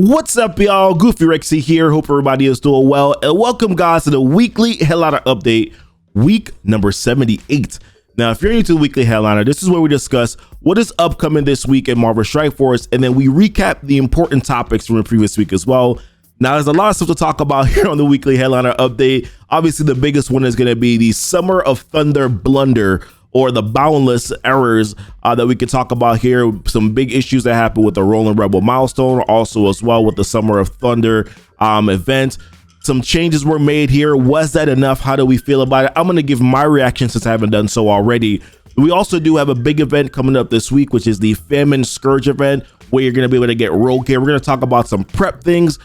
What's up, y'all? GoofyRhexxi here. Hope everybody is doing well. And welcome, guys, to the weekly headliner update, week number 78. Now, if you're new to the weekly headliner, this is where we discuss what is upcoming this week in Marvel Strike Force, and then we recap the important topics from the previous week as well. Now, there's a lot of stuff to talk about here on the weekly headliner update. Obviously, the biggest one is going to be the Summer of Thunder blunder, or the boundless errors that we can talk about here. Some big issues that happened with the Rolling Rebel milestone, also as well with the Summer of Thunder event. Some changes were made here. Was that enough? How do we feel about it? I'm going to give my reaction since I haven't done so already. We also do have a big event coming up this week, which is the Famine Scourge event, where you're going to be able to get rogue gear. We're going to talk about some prep things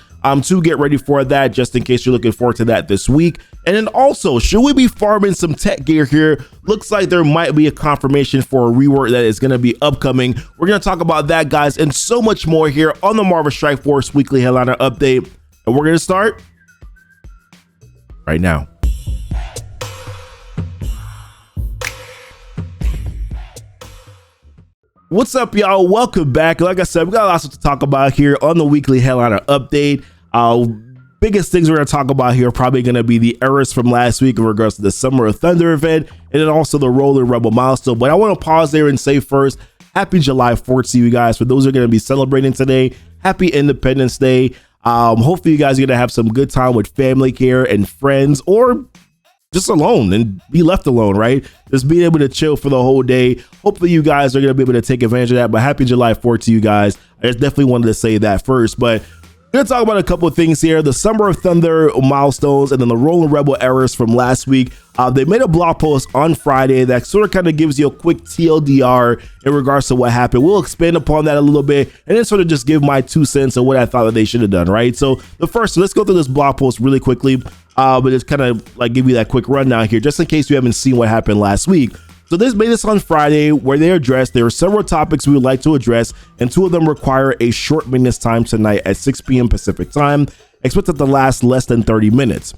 to get ready for that, just in case you're looking forward to that this week. And then also, should we be farming some tech gear here? Looks like there might be a confirmation for a rework that is going to be upcoming. We're going to talk about that, guys, and so much more here on the Marvel Strike Force weekly headliner update. And we're going to start right now. What's up, y'all? Welcome back. Like I said, we got lots to talk about here on the weekly headliner update. Biggest things we're going to talk about here are probably going to be the errors from last week in regards to the Summer of Thunder event, and then also the Rolling Rebel milestone. But I want to pause there and say first, happy July 4th to you guys. For those who are going to be celebrating today, happy Independence Day. Hopefully you guys are going to have some good time with family care and friends, or just alone and be left alone, right? Just being able to chill for the whole day. Hopefully you guys are going to be able to take advantage of that. But happy July 4th to you guys. I just definitely wanted to say that first. But we're going to talk about a couple of things here. The Summer of Thunder milestones and then the Rolling Rebel errors from last week. They made a blog post on Friday that sort of kind of gives you a quick TLDR in regards to what happened. We'll expand upon that a little bit and then sort of just give my 2 cents of what I thought that they should have done, right? So let's go through this blog post really quickly, but just kind of like give you that quick rundown here, just in case you haven't seen what happened last week. So this made this on Friday, where they addressed there are several topics we would like to address, and 2 of them require a short maintenance time tonight at 6 p.m. Pacific time, expected to last less than 30 minutes.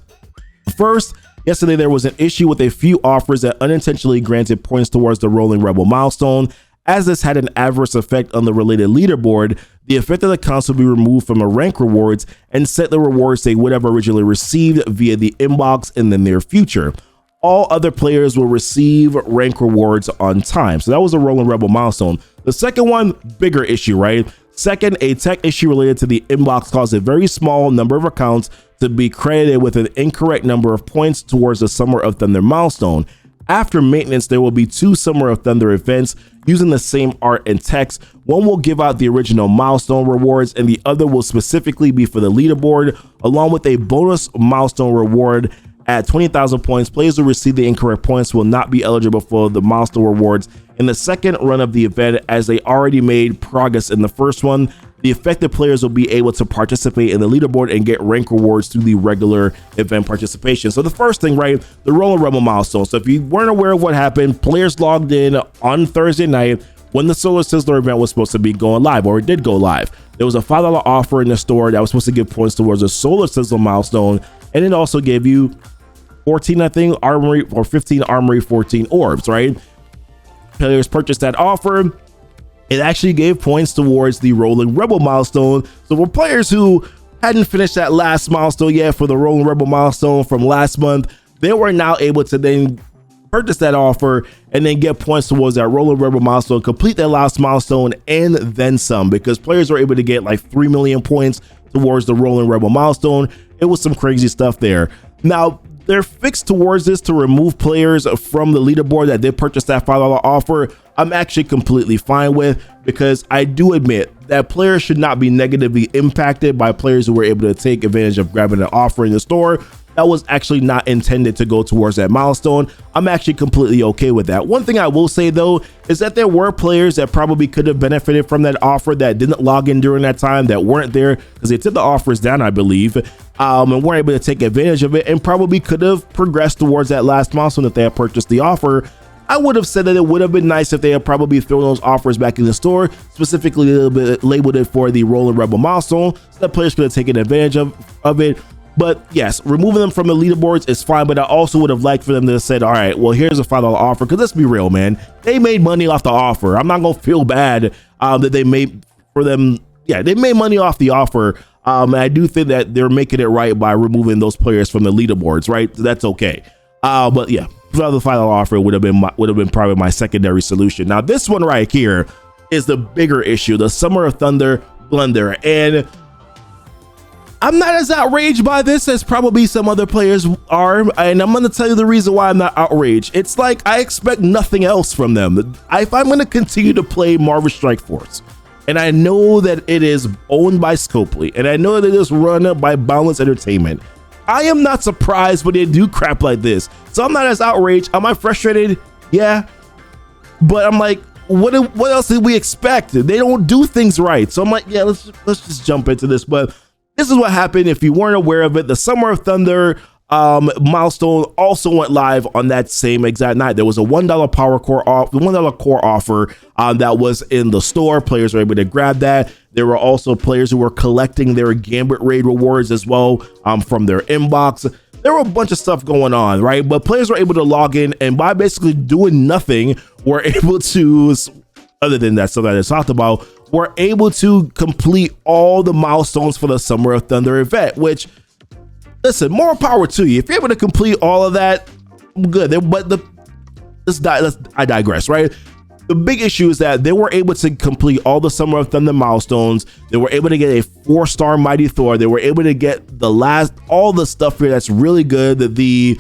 First, yesterday there was an issue with a few offers that unintentionally granted points towards the Rolling Rebel milestone. As this had an adverse effect on the related leaderboard, the affected accounts will be removed from the rank rewards and set the rewards they would have originally received via the inbox in the near future. All other players will receive rank rewards on time. So that was a Rolling Rebel milestone. The second one, bigger issue, right? Second, a tech issue related to the inbox caused a very small number of accounts to be credited with an incorrect number of points towards the Summer of Thunder milestone. After maintenance, there will be 2 Summer of Thunder events using the same art and text. One will give out the original milestone rewards, and the other will specifically be for the leaderboard, along with a bonus milestone reward. At 20,000 points, players who receive the incorrect points will not be eligible for the milestone rewards in the second run of the event, as they already made progress in the first one. The affected players will be able to participate in the leaderboard and get rank rewards through the regular event participation. So the first thing, right, the Rolling Rebel milestone. So if you weren't aware of what happened, players logged in on Thursday night when the Solar Sizzler event was supposed to be going live, or it did go live. There was a $5 offer in the store that was supposed to give points towards a Solar Sizzler milestone, and it also gave you 14, I think, armory, or 15 armory, 14 orbs, right? Players purchased that offer. It actually gave points towards the Rolling Rebel milestone. So for players who hadn't finished that last milestone yet for the Rolling Rebel milestone from last month, they were now able to then purchase that offer and then get points towards that Rolling Rebel milestone, complete that last milestone, and then some, because players were able to get like 3 million points towards the Rolling Rebel milestone. It was some crazy stuff there. Now, they're fixed towards this to remove players from the leaderboard that did purchase that $5 offer. I'm actually completely fine with, because I do admit that players should not be negatively impacted by players who were able to take advantage of grabbing an offer in the store that was actually not intended to go towards that milestone. I'm actually completely okay with that. One thing I will say, though, is that there were players that probably could have benefited from that offer that didn't log in during that time, that weren't there because they took the offers down, I believe, and weren't able to take advantage of it, and probably could have progressed towards that last milestone if they had purchased the offer. I would have said that it would have been nice if they had probably thrown those offers back in the store, specifically a little bit labeled it for the Rolling Rebel milestone, so that players could have taken advantage of it. But yes, removing them from the leaderboards is fine, but I also would have liked for them to have said, all right, well, here's a $5 offer, because let's be real, man, they made money off the offer. I'm not gonna feel bad that they made for them yeah, they made money off the offer. And I do think that they're making it right by removing those players from the leaderboards, right? So that's okay. But yeah, the final offer would have been probably my secondary solution. Now this one right here is the bigger issue, the Summer of Thunder blunder, and I'm not as outraged by this as probably some other players are, and I'm going to tell you the reason why I'm not outraged. It's like I expect nothing else from them. If I'm going to continue to play Marvel Strike Force, and I know that it is owned by Scopely, and I know that it is run by Boundless Entertainment, I am not surprised when they do crap like this. So I'm not as outraged. Am I frustrated? Yeah. But I'm like, what else did we expect? They don't do things right. So I'm like, yeah, let's just jump into this. But this is what happened. If you weren't aware of it, the Summer of Thunder milestone also went live on that same exact night. There was a $1 power core off, $1 core offer that was in the store. Players were able to grab that. There were also players who were collecting their Gambit raid rewards as well from their inbox. There were a bunch of stuff going on, right? But players were able to log in, and by basically doing nothing, were able to, other than that stuff that I talked about, were able to complete all the milestones for the Summer of Thunder event, which, listen, more power to you. If you're able to complete all of that, good. But I digress, right? The big issue is that they were able to complete all the Summer of Thunder milestones. They were able to get a 4-star Mighty Thor. They were able to get all the stuff here that's really good. They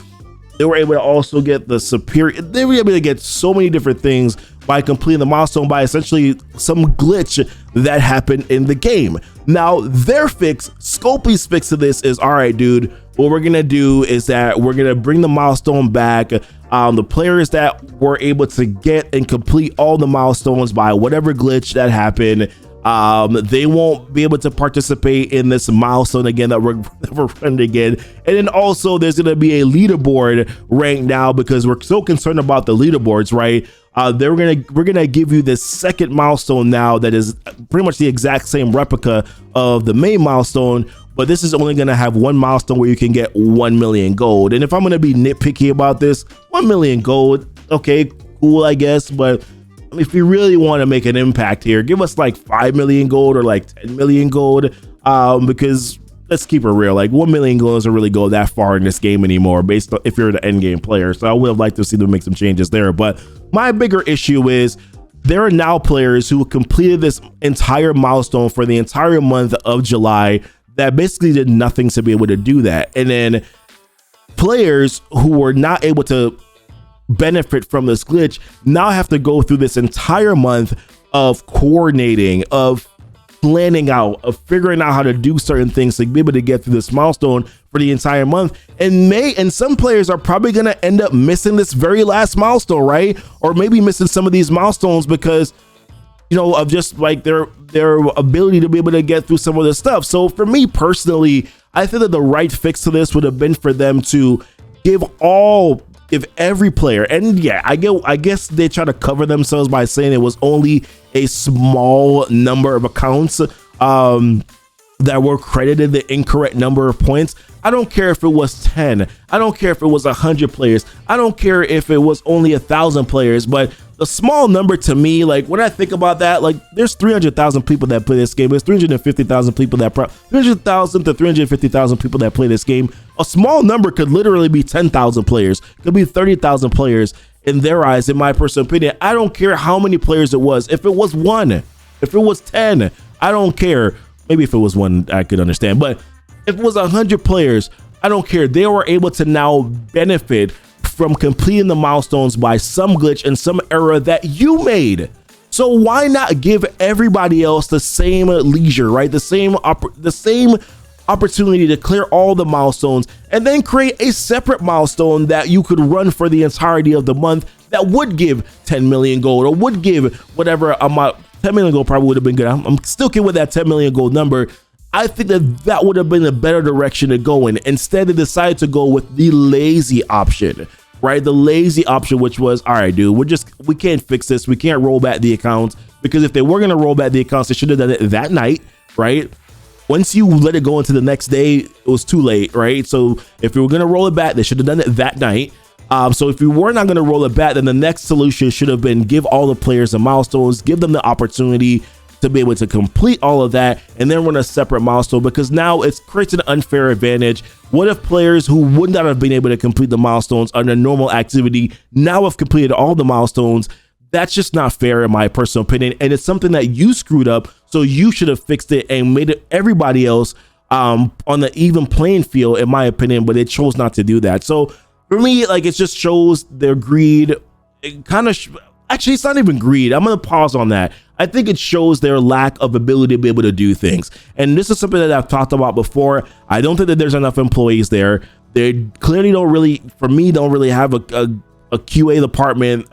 were able to also get the superior. They were able to get so many different things by completing the milestone by essentially some glitch that happened in the game. Now, their fix, Scopely's fix to this is, all right, dude, what we're gonna do is that we're gonna bring the milestone back. The players that were able to get and complete all the milestones by whatever glitch that happened, they won't be able to participate in this milestone again that we're running again. And then also there's going to be a leaderboard rank now, because we're so concerned about the leaderboards, right? We're gonna give you this second milestone now that is pretty much the exact same replica of the main milestone, but this is only gonna have one milestone where you can get 1 million gold. And if I'm gonna be nitpicky about this, 1 million gold, okay, cool, I guess, but if you really want to make an impact here, give us like 5 million gold or like 10 million gold, because let's keep it real, like 1 million gold doesn't really go that far in this game anymore, based on if you're the end game player. So I would have liked to see them make some changes there. But my bigger issue is there are now players who completed this entire milestone for the entire month of July that basically did nothing to be able to do that. And then players who were not able to benefit from this glitch now have to go through this entire month of coordinating, of planning out, of figuring out how to do certain things to be able to get through this milestone for the entire month. And some players are probably going to end up missing this very last milestone, right? Or maybe missing some of these milestones because, you know, of just like their ability to be able to get through some of this stuff. So for me personally, I think that the right fix to this would have been for them to give every player, and yeah, I guess they try to cover themselves by saying it was only a small number of accounts that were credited the incorrect number of points. I don't care if it was 10. I don't care if it was 100 players. I don't care if it was only 1,000 players, but the small number to me, like when I think about that, like there's 300,000 people that play this game. There's 350,000 people 300,000 to 350,000 people that play this game. A small number could literally be 10,000 players, could be 30,000 players in their eyes, in my personal opinion. I don't care how many players it was. If it was 1, if it was 10, I don't care. Maybe if it was 1, I could understand. But if it was 100 players, I don't care. They were able to now benefit from completing the milestones by some glitch and some error that you made. So why not give everybody else the same leisure, right? The same opportunity to clear all the milestones, and then create a separate milestone that you could run for the entirety of the month that would give 10 million gold, or would give whatever amount. 10 million gold probably would have been good. I'm still good with that 10 million gold number. I think that would have been a better direction to go in. Instead, they decided to go with the lazy option, right? The lazy option, which was, all right, dude, we can't fix this. We can't roll back the accounts, because if they were going to roll back the accounts, they should have done it that night, right? Once you let it go into the next day, it was too late, right? So if you were going to roll it back, they should have done it that night. So if you were not going to roll it back, then the next solution should have been give all the players the milestones, give them the opportunity to be able to complete all of that and then run a separate milestone, because now it creates an unfair advantage. What if players who would not have been able to complete the milestones under normal activity now have completed all the milestones? That's just not fair in my personal opinion, and it's something that you screwed up, so you should have fixed it and made it everybody else on the even playing field, in my opinion, but it chose not to do that. So for me, like, it just shows their greed. It kind of actually, it's not even greed. I'm gonna pause on that. I think it shows their lack of ability to be able to do things, and this is something that I've talked about before. I don't think that there's enough employees there. They clearly don't really, for me, don't really have a QA department.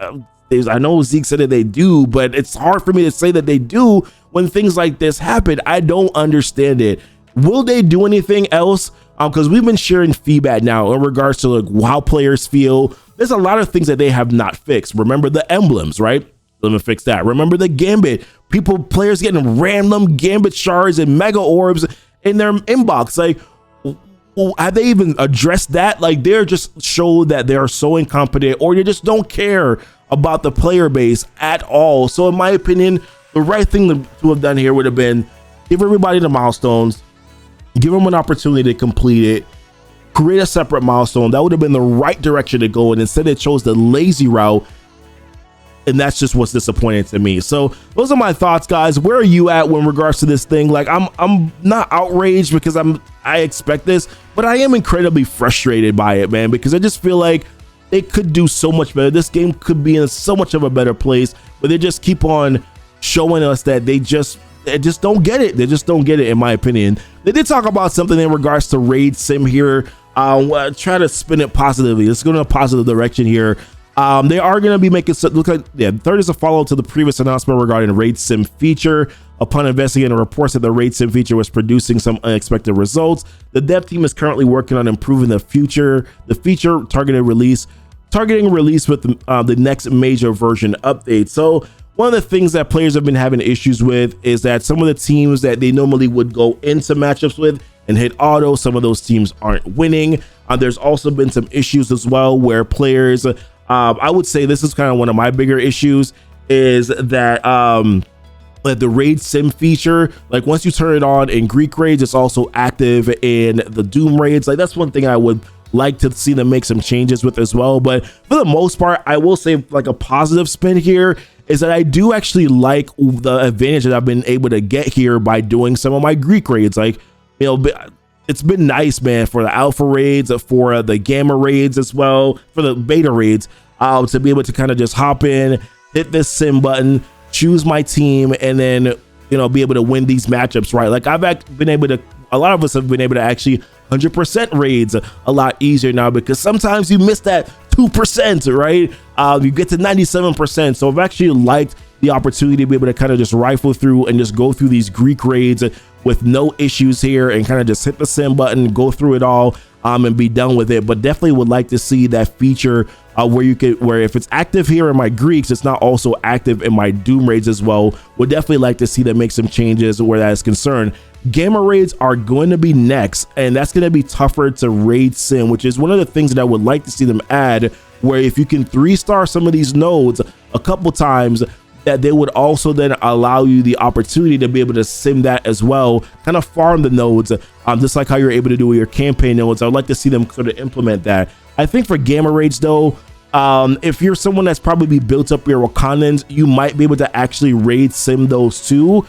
I know Zeke said that they do, but it's hard for me to say that they do when things like this happen. I don't understand it. Will they do anything else? Because we've been sharing feedback now in regards to like how players feel. There's a lot of things that they have not fixed. Remember the emblems, right? Let me fix that. Remember the Gambit. Players getting random Gambit shards and mega orbs in their inbox. Like, have they even addressed that? Like, they're just show that they are so incompetent, or they just don't care about the player base at all. So in my opinion, the right thing to have done here would have been give everybody the milestones, give them an opportunity to complete it, create a separate milestone. That would have been the right direction to go, and instead it chose the lazy route, and that's just what's disappointing to me. So those are my thoughts, guys. Where are you at when regards to this thing? Like, I'm not outraged because I expect this, but I am incredibly frustrated by it, man, because I just feel like they could do so much better. This game could be in so much of a better place, but they just keep on showing us that they just don't get it. They just don't get it, in my opinion. They did talk about something in regards to Raid Sim here. Try to spin it positively. Let's go in a positive direction here. They are going to be making look like, yeah, third is a follow to the previous announcement regarding Raid Sim feature. Upon investigating reports that the Raid Sim feature was producing some unexpected results, the dev team is currently working on improving the feature targeting release with the next major version update. So one of the things that players have been having issues with is that some of the teams that they normally would go into matchups with and hit auto, some of those teams aren't winning. There's also been some issues as well where players, I would say this is kind of one of my bigger issues, is that the Raid Sim feature, like once you turn it on in Greek raids, it's also active in the Doom raids. Like, that's one thing I would like to see them make some changes with as well. But for the most part, I will say, like, a positive spin here is that I do actually like the advantage that I've been able to get here by doing some of my Greek raids. Like, you know, it's been nice, man, for the alpha raids, for the gamma raids as well, for the beta raids, to be able to kind of just hop in, hit this sim button, choose my team, and then, you know, be able to win these matchups, right? Like, a lot of us have been able to actually 100% raids a lot easier now, because sometimes you miss that 2%, right? You get to 97%. So I've actually liked the opportunity to be able to kind of just rifle through and just go through these Greek raids with no issues here, and kind of just hit the sim button, go through it all, and be done with it. But definitely would like to see that feature where if it's active here in my Greeks, it's not also active in my Doom raids as well. Would definitely like to see them make some changes where that is concerned. Gamma raids are going to be next, and that's going to be tougher to raid sim, which is one of the things that I would like to see them add, where if you can 3-star some of these nodes a couple times, that they would also then allow you the opportunity to be able to sim that as well, kind of farm the nodes, just like how you're able to do with your campaign nodes. I would like to see them sort of implement that. I think for gamma raids though, if you're someone that's probably built up your Wakandans, you might be able to actually raid sim those too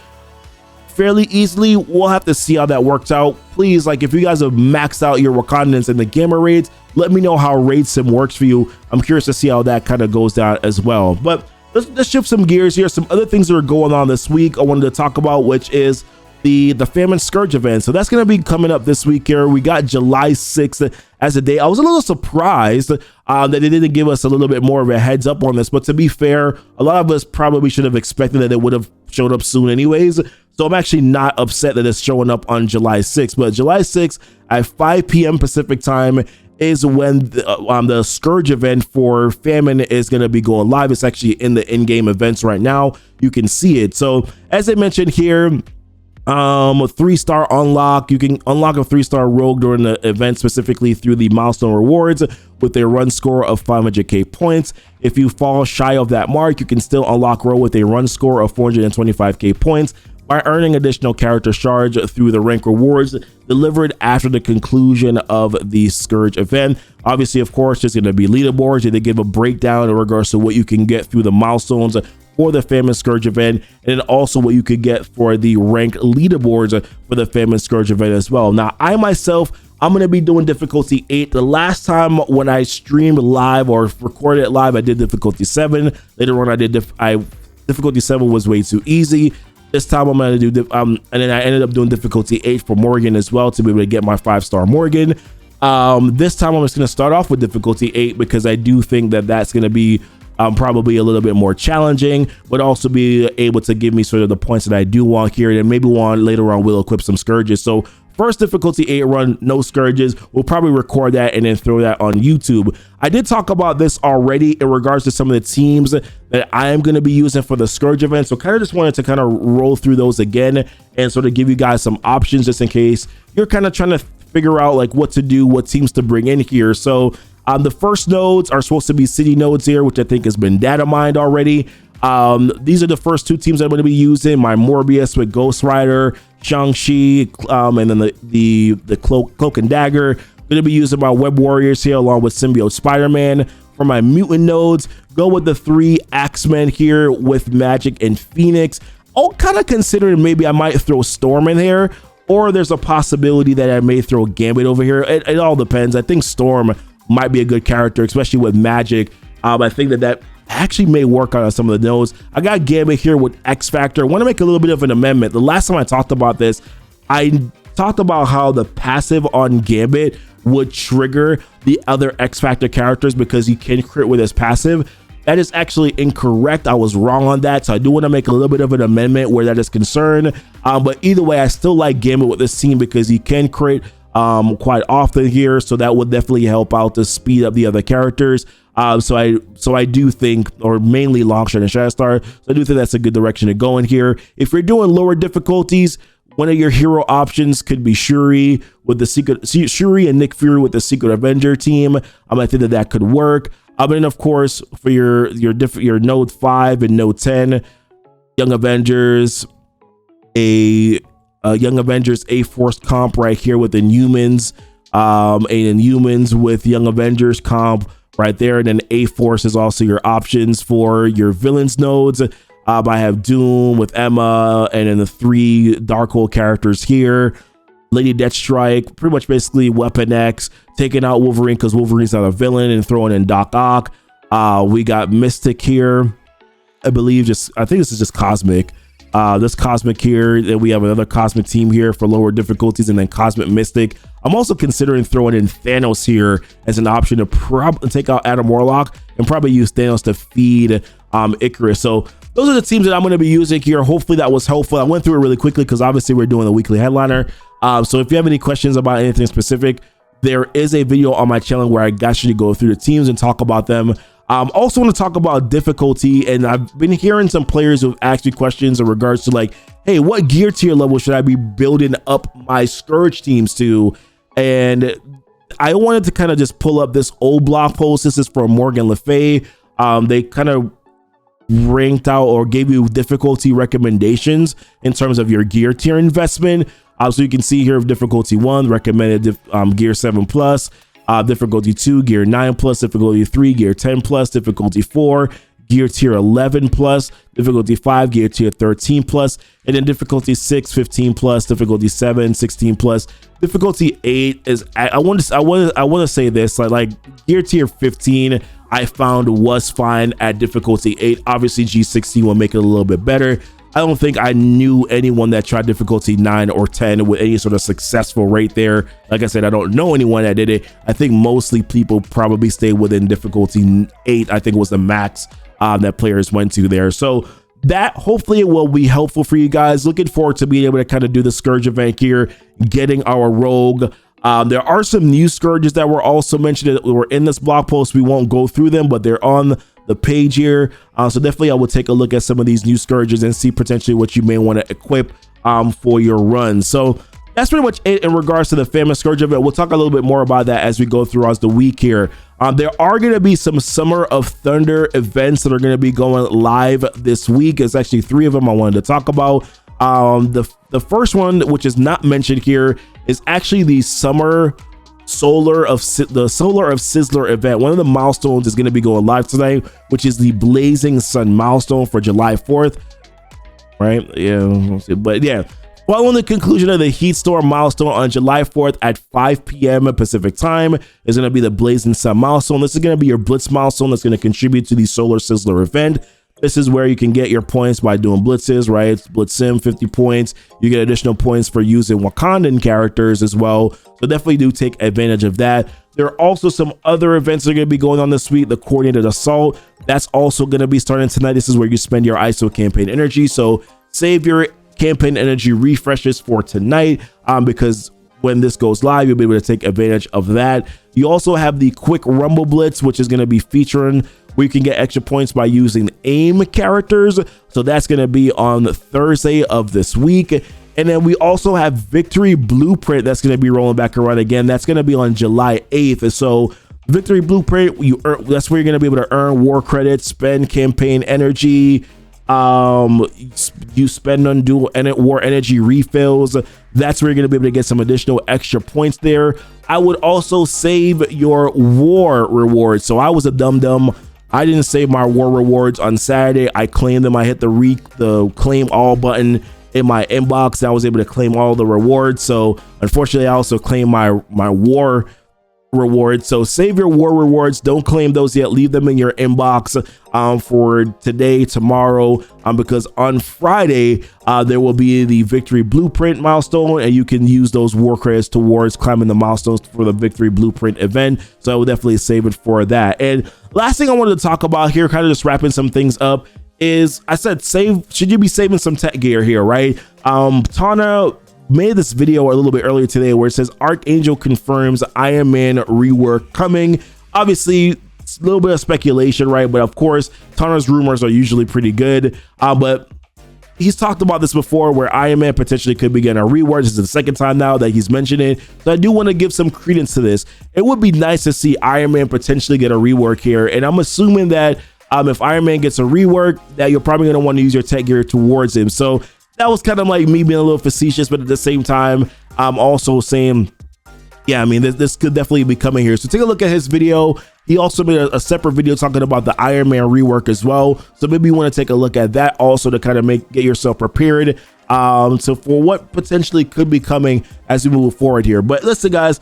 fairly easily. We'll have to see how that works out. Please, like, if you guys have maxed out your Wakandans in the gamma raids, let me know how raid sim works for you. I'm curious to see how that kind of goes down as well. But let's shift some gears here. Some other things that are going on this week I wanted to talk about, which is the Famine Scourge event. So that's going to be coming up this week here. We got July 6th as a day. I was a little surprised that they didn't give us a little bit more of a heads up on this, but to be fair, a lot of us probably should have expected that it would have showed up soon anyways. So I'm actually not upset that it's showing up on July 6th, but July 6th at 5 p.m. Pacific time is when the Scourge event for Famine is going to be going live. It's actually in the in-game events right now. You can see it. So as I mentioned here, 3-star unlock. You can unlock a 3-star rogue during the event, specifically through the milestone rewards with a run score of 500k points. If you fall shy of that mark, you can still unlock rogue with a run score of 425k points by earning additional character shards through the rank rewards delivered after the conclusion of the Scourge event. Obviously, of course, there's going to be leaderboards. They give a breakdown in regards to what you can get through the milestones for the Famine Scourge event, and then also what you could get for the rank leaderboards for the Famine Scourge event as well. Now, I myself, I'm going to be doing difficulty 8. The last time when I streamed live or recorded it live, I did difficulty 7. Later on, difficulty 7 was way too easy. This time I'm going to do, and then I ended up doing difficulty 8 for Morgan as well to be able to get my 5-star Morgan. This time I'm just going to start off with difficulty 8 because I do think that that's going to be probably a little bit more challenging, but also be able to give me sort of the points that I do want here, and maybe later on we'll equip some Scourges. So first difficulty 8 run, no Scourges. We'll probably record that and then throw that on YouTube. I did talk about this already in regards to some of the teams that I am going to be using for the Scourge event. So kind of just wanted to kind of roll through those again and sort of give you guys some options just in case you're kind of trying to figure out like what to do, what teams to bring in here. So the first nodes are supposed to be city nodes here, which I think has been data mined already. These are the first 2 teams I'm going to be using. My Morbius with Ghost Rider, Shang-Chi, and then the Cloak and Dagger. Going to be using my Web Warriors here along with Symbiote Spider-Man. For my mutant nodes, go with the 3 Axemen here with Magic and Phoenix. I'll kind of consider maybe I might throw Storm in here, or there's a possibility that I may throw Gambit over here. It all depends. I think Storm might be a good character, especially with Magic. I think that actually may work on some of the nodes. I got Gambit here with X Factor. I want to make a little bit of an amendment. The last time I talked about this, I talked about how the passive on Gambit would trigger the other X Factor characters because you can crit with his passive. That is actually incorrect. I was wrong on that. So I do want to make a little bit of an amendment where that is concerned. But either way, I still like Gambit with this team because he can crit quite often here. So that would definitely help out to speed up the other characters. So I do think, or mainly Longshot and Shatterstar. So I do think that's a good direction to go in here. If you're doing lower difficulties, one of your hero options could be Shuri with the Shuri and Nick Fury with the Secret Avenger team. I think that could work. And then of course for your node 5 and node 10, Young Avengers, Young Avengers A-Force comp right here with Inhumans, and Inhumans with Young Avengers comp right there. And then A-Force is also your options for your villains nodes. I have Doom with Emma, and then the 3 Darkhold characters here. Lady Deathstrike, pretty much basically Weapon X, taking out Wolverine because Wolverine's not a villain, and throwing in Doc Ock. We got Mystic here. I think this is just Cosmic. This Cosmic here, then we have another Cosmic team here for lower difficulties, and then Cosmic Mystic. I'm also considering throwing in Thanos here as an option to probably take out Adam Warlock and probably use Thanos to feed Icarus. So those are the teams that I'm going to be using here. Hopefully that was helpful. I went through it really quickly because obviously we're doing the weekly headliner. So if you have any questions about anything specific, there is a video on my channel where I actually go through the teams and talk about them. Also want to talk about difficulty, and I've been hearing some players who've asked me questions in regards to like, hey, what gear tier level should I be building up my Scourge teams to? And I wanted to kind of just pull up this old blog post. This is from Morgan Le Fay. They kind of ranked out or gave you difficulty recommendations in terms of your gear tier investment. So you can see here of difficulty 1 recommended gear 7+, difficulty 2 gear 9+, difficulty 3 gear 10+, difficulty 4 gear tier 11+, difficulty 5 gear tier 13+, and then difficulty 6 15+, difficulty 7 16+, difficulty 8 is I want to say this, like gear tier 15 I found was fine at difficulty 8. Obviously G16 will make it a little bit better. I don't think I knew anyone that tried difficulty 9 or 10 with any sort of successful rate there. Like I said, I don't know anyone that did it. I think mostly people probably stay within difficulty 8. I think was the max that players went to there. So that hopefully it will be helpful for you guys. Looking forward to being able to kind of do the Scourge event here, getting our Rogue. There are some new Scourges that were also mentioned that were in this blog post. We won't go through them, but they're on the page here. So definitely I will take a look at some of these new Scourges and see potentially what you may want to equip for your run. So that's pretty much it in regards to the Famine Scourge event. We'll talk a little bit more about that as we go throughout the week here. There are going to be some Summer of Thunder events that are going to be going live this week. There's actually 3 of them I wanted to talk about. The first one, which is not mentioned here, is actually the Solar of Sizzler event. One of the milestones is going to be going live tonight, which is the Blazing Sun milestone for July 4th. Right? Yeah. But yeah. Following the conclusion of the Heat Storm milestone on July 4th at 5 p.m. Pacific time is going to be the Blazing Sun milestone. This is going to be your Blitz milestone that's going to contribute to the Solar Sizzler event. This is where you can get your points by doing blitzes, right? Blitz Sim, 50 points. You get additional points for using Wakandan characters as well. So definitely do take advantage of that. There are also some other events that are going to be going on this week. The Coordinated Assault, that's also going to be starting tonight. This is where you spend your ISO campaign energy. So save your campaign energy refreshes for tonight, because when this goes live, you'll be able to take advantage of that. You also have the Quick Rumble Blitz, which is going to be featuring where you can get extra points by using AIM characters. So that's going to be on Thursday of this week. And then we also have Victory Blueprint that's going to be rolling back around again. That's going to be on July 8th. So Victory Blueprint, that's where you're going to be able to earn war credits, spend campaign energy, you spend on dual war energy refills. That's where you're going to be able to get some additional extra points there. I would also save your war rewards. So I was a dum-dum. I didn't save my war rewards on Saturday. I claimed them. I hit the claim all button in my inbox, and I was able to claim all the rewards. So unfortunately, I also claimed my war rewards. So save your war rewards. Don't claim those yet. Leave them in your inbox for today, tomorrow, because on Friday there will be the Victory Blueprint milestone, and you can use those war credits towards climbing the milestones for the Victory Blueprint event. So I will definitely save it for that. And last thing I wanted to talk about here, kind of just wrapping some things up, is I said should you be saving some tech gear here, right? Tana made this video a little bit earlier today where it says Archangel confirms Iron Man rework coming. Obviously, it's a little bit of speculation, right? But of course, Tana's rumors are usually pretty good. But he's talked about this before where Iron Man potentially could be getting a rework. This is the second time now that he's mentioned it. So I do want to give some credence to this. It would be nice to see Iron Man potentially get a rework here. And I'm assuming that if Iron Man gets a rework, that you're probably going to want to use your tech gear towards him. So that was kind of like me being a little facetious, but at the same time, I'm also saying, yeah, I mean, this could definitely be coming here. So take a look at his video. He also made a separate video talking about the Iron Man rework as well. So maybe you want to take a look at that also to kind of get yourself prepared so for what potentially could be coming as we move forward here. But listen, guys,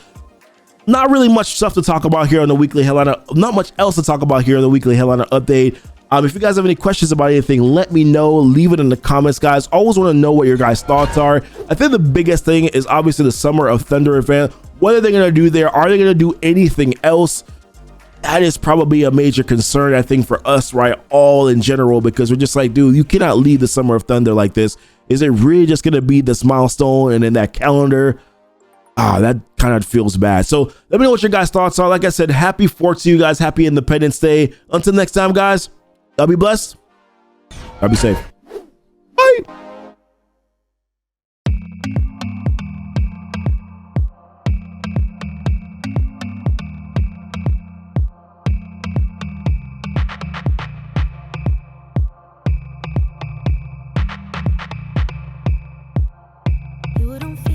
not really much stuff to talk about here on the weekly Headliner. Not much else to talk about here on the weekly Headliner update. If you guys have any questions about anything, let me know. Leave it in the comments, guys. Always want to know what your guys' thoughts are. I think the biggest thing is obviously the Summer of Thunder event. What are they going to do there? Are they going to do anything else? That is probably a major concern, I think, for us, right? All in general, because we're just like, dude, you cannot leave the Summer of Thunder like this. Is it really just going to be this milestone and then that calendar? That kind of feels bad. So let me know what your guys' thoughts are. Like I said, happy 4th to you guys. Happy Independence Day. Until next time, guys. Y'all be blessed. Y'all be safe.